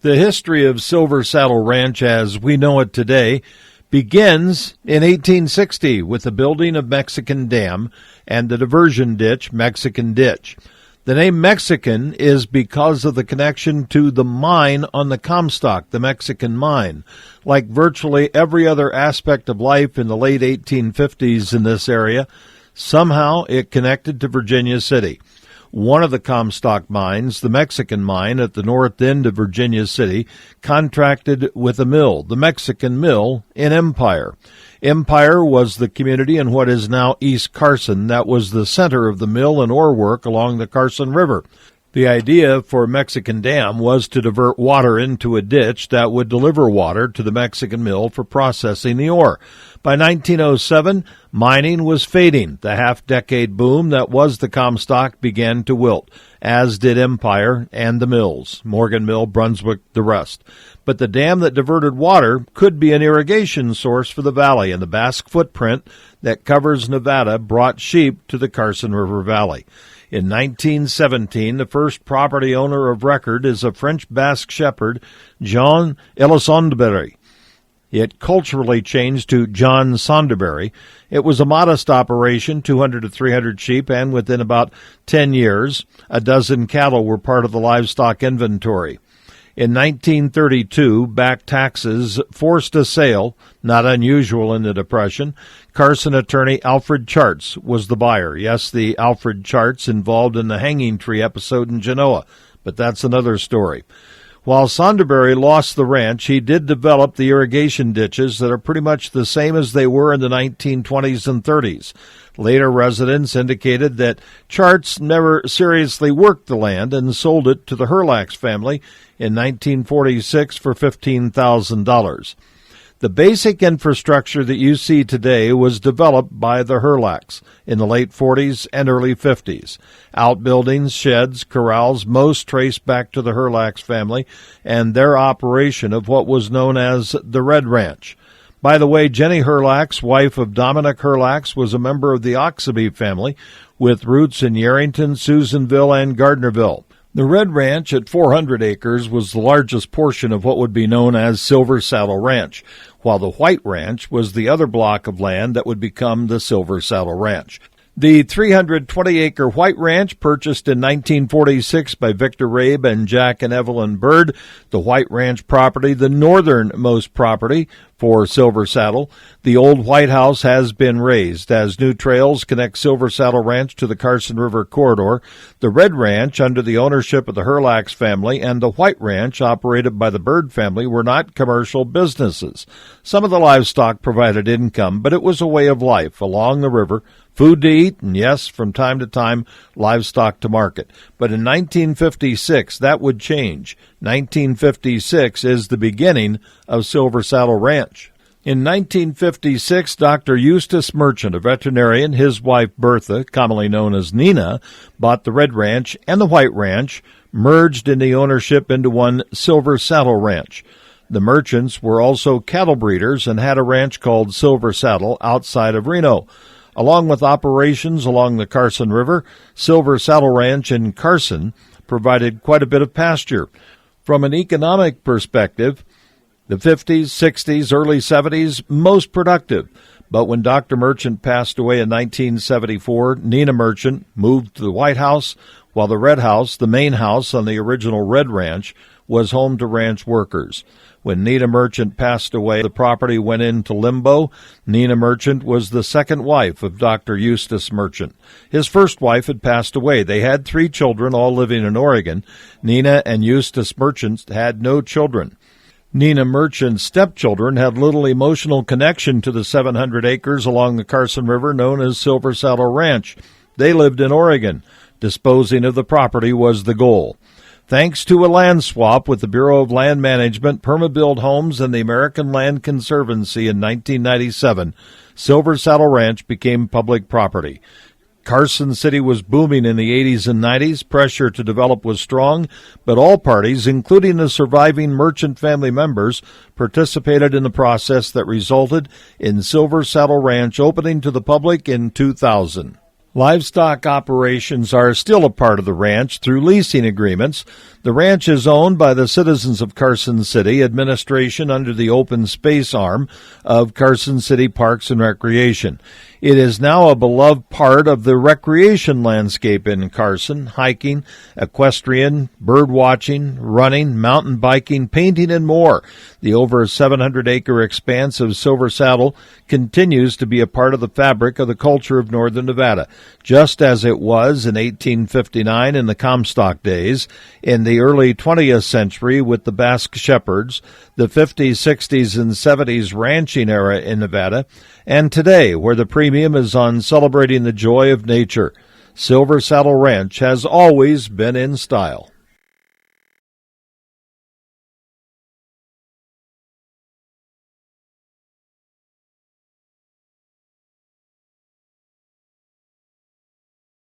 The history of Silver Saddle Ranch as we know it today begins in 1860 with the building of Mexican Dam and the diversion ditch, Mexican Ditch. The name Mexican is because of the connection to the mine on the Comstock, the Mexican mine. Like virtually every other aspect of life in the late 1850s in this area, somehow it connected to Virginia City. One of the Comstock mines, the Mexican mine at the north end of Virginia City, contracted with a mill, the Mexican Mill, in Empire. Empire was the community in what is now East Carson that was the center of the mill and ore work along the Carson River. The idea for Mexican Dam was to divert water into a ditch that would deliver water to the Mexican Mill for processing the ore. By 1907, mining was fading. The half-decade boom that was the Comstock began to wilt, as did Empire and the mills, Morgan Mill, Brunswick, the rest. But the dam that diverted water could be an irrigation source for the valley, and the Basque footprint that covers Nevada brought sheep to the Carson River Valley. In 1917, the first property owner of record is a French Basque shepherd, Jean Elisondeberry. It culturally changed to John Sonderberry. It was a modest operation, 200 to 300 sheep, and within about 10 years, a dozen cattle were part of the livestock inventory. In 1932, back taxes forced a sale, not unusual in the Depression. Carson attorney Alfred Charts was the buyer. Yes, the Alfred Charts involved in the hanging tree episode in Genoa, but that's another story. While Sonderberry lost the ranch, he did develop the irrigation ditches that are pretty much the same as they were in the 1920s and 30s. Later residents indicated that Charts never seriously worked the land and sold it to the Herlax family in 1946 for $15,000. The basic infrastructure that you see today was developed by the Herlax in the late 40s and early 50s. Outbuildings, sheds, corrals, most traced back to the Herlax family and their operation of what was known as the Red Ranch. By the way, Jenny Herlax, wife of Dominic Herlax, was a member of the Oxaby family with roots in Yerington, Susanville, and Gardnerville. The Red Ranch at 400 acres was the largest portion of what would be known as Silver Saddle Ranch, while the White Ranch was the other block of land that would become the Silver Saddle Ranch. The 320-acre White Ranch, purchased in 1946 by Victor Rabe and Jack and Evelyn Bird, the White Ranch property, the northernmost property for Silver Saddle. The old White House has been razed as new trails connect Silver Saddle Ranch to the Carson River corridor. The Red Ranch, under the ownership of the Herlax family, and the White Ranch, operated by the Bird family, were not commercial businesses. Some of the livestock provided income, but it was a way of life along the river, food to eat, and yes, from time to time, livestock to market. But in 1956, that would change. 1956 is the beginning of Silver Saddle Ranch. In 1956, Dr. Eustace Merchant, a veterinarian, his wife Bertha, commonly known as Nina, bought the Red Ranch and the White Ranch, merged in the ownership into one Silver Saddle Ranch. The Merchants were also cattle breeders and had a ranch called Silver Saddle outside of Reno. Along with operations along the Carson River, Silver Saddle Ranch in Carson provided quite a bit of pasture. From an economic perspective, the 50s, 60s, early 70s, most productive. But when Dr. Merchant passed away in 1974, Nina Merchant moved to the White House, while the Red House, the main house on the original Red Ranch, was home to ranch workers. When Nina Merchant passed away, the property went into limbo. Nina Merchant was the second wife of Dr. Eustace Merchant. His first wife had passed away. They had 3 children, all living in Oregon. Nina and Eustace Merchant had no children. Nina Merchant's stepchildren had little emotional connection to the 700 acres along the Carson River known as Silver Saddle Ranch. They lived in Oregon. Disposing of the property was the goal. Thanks to a land swap with the Bureau of Land Management, Permabuild Homes, and the American Land Conservancy in 1997, Silver Saddle Ranch became public property. Carson City was booming in the 80s and 90s. Pressure to develop was strong, but all parties, including the surviving Merchant family members, participated in the process that resulted in Silver Saddle Ranch opening to the public in 2000. Livestock operations are still a part of the ranch through leasing agreements. The ranch is owned by the citizens of Carson City, administration under the open space arm of Carson City Parks and Recreation. It is now a beloved part of the recreation landscape in Carson: hiking, equestrian, bird watching, running, mountain biking, painting, and more. The over 700-acre expanse of Silver Saddle continues to be a part of the fabric of the culture of northern Nevada, just as it was in 1859 in the Comstock days, in the early 20th century with the Basque Shepherds, the 50s, 60s, and 70s ranching era in Nevada, and today, where the premium is on celebrating the joy of nature. Silver Saddle Ranch has always been in style.